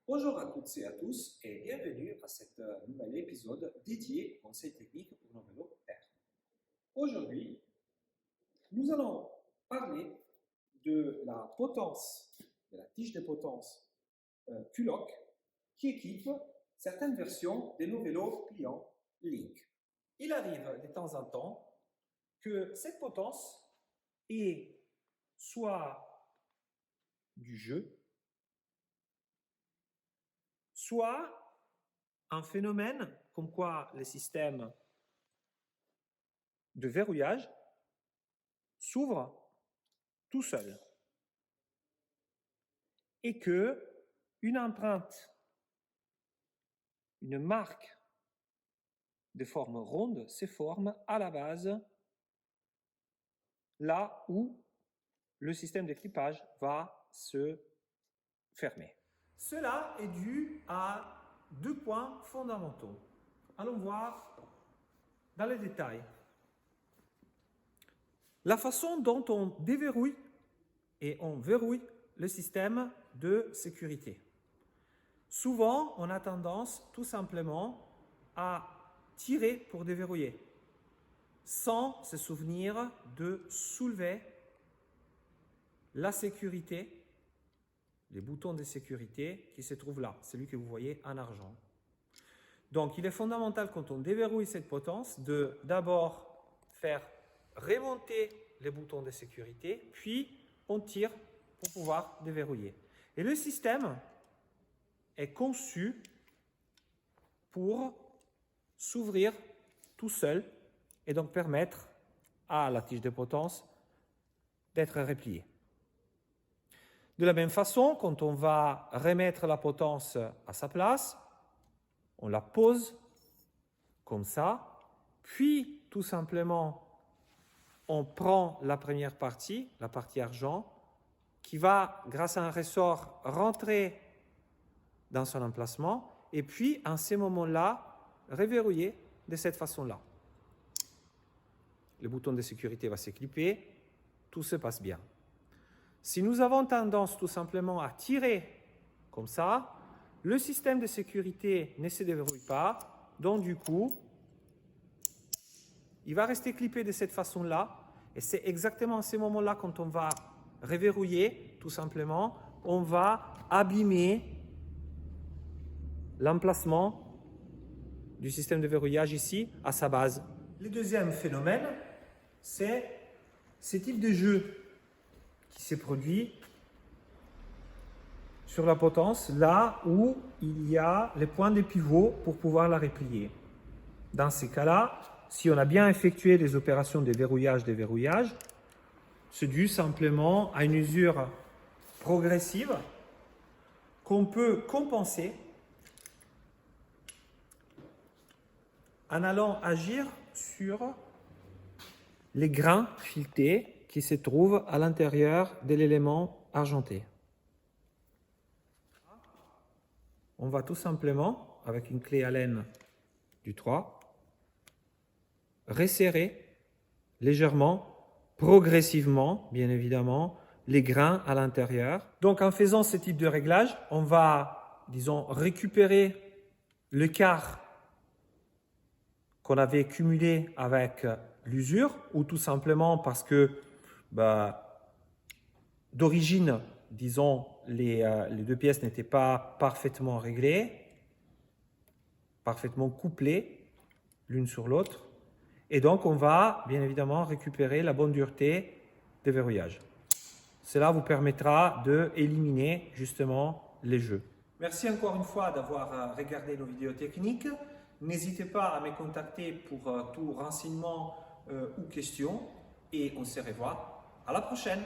Bonjour à toutes et à tous et bienvenue à cet nouvel épisode dédié aux conseils techniques pour nos vélos R. Aujourd'hui, nous allons parler de la potence, de la tige de potence Q-Lock qui équipe certaines versions de nos vélos pliants Link. Il arrive de temps en temps que cette potence est soit du jeu, soit un phénomène comme quoi le système de verrouillage s'ouvre tout seul et que une empreinte, une marque de forme ronde se forme à la base là où le système d'équipage va se fermer. Cela est dû à deux points fondamentaux. Allons voir dans les détails. La façon dont on déverrouille et on verrouille le système de sécurité. Souvent, on a tendance tout simplement à tirer pour déverrouiller, sans se souvenir de soulever la sécurité, les boutons de sécurité qui se trouvent là, celui que vous voyez en argent. Donc, il est fondamental quand on déverrouille cette potence de d'abord faire remonter les boutons de sécurité, puis on tire pour pouvoir déverrouiller. Et le système est conçu pour s'ouvrir tout seul et donc permettre à la tige de potence d'être repliée. De la même façon, quand on va remettre la potence à sa place, on la pose comme ça, puis tout simplement on prend la première partie, la partie argent, qui va, grâce à un ressort, rentrer dans son emplacement et puis, en ces moments-là, reverrouiller de cette façon-là. Le bouton de sécurité va s'éclipper, tout se passe bien. Si nous avons tendance tout simplement à tirer comme ça, le système de sécurité ne se déverrouille pas, donc du coup, il va rester clippé de cette façon-là, et c'est exactement à ces moments-là, quand on va reverrouiller, tout simplement, on va abîmer l'emplacement du système de verrouillage ici, à sa base. Le deuxième phénomène, c'est ce type de jeu qui s'est produit sur la potence, là où il y a les points de pivot pour pouvoir la replier. Dans ces cas-là, si on a bien effectué les opérations de verrouillage-déverrouillage, c'est dû simplement à une usure progressive qu'on peut compenser en allant agir sur les grains filetés qui se trouvent à l'intérieur de l'élément argenté. On va tout simplement, avec une clé Allen du 3, resserrer légèrement, progressivement, bien évidemment, les grains à l'intérieur. Donc, en faisant ce type de réglage, on va, disons, récupérer le quart qu'on avait cumulé avec l'usure, ou tout simplement parce que, d'origine, disons, les deux pièces n'étaient pas parfaitement réglées, parfaitement couplées l'une sur l'autre. Et donc, on va bien évidemment récupérer la bonne dureté de verrouillage. Cela vous permettra d'éliminer justement les jeux. Merci encore une fois d'avoir regardé nos vidéos techniques. N'hésitez pas à me contacter pour tout renseignement ou questions. Et on se revoit à la prochaine.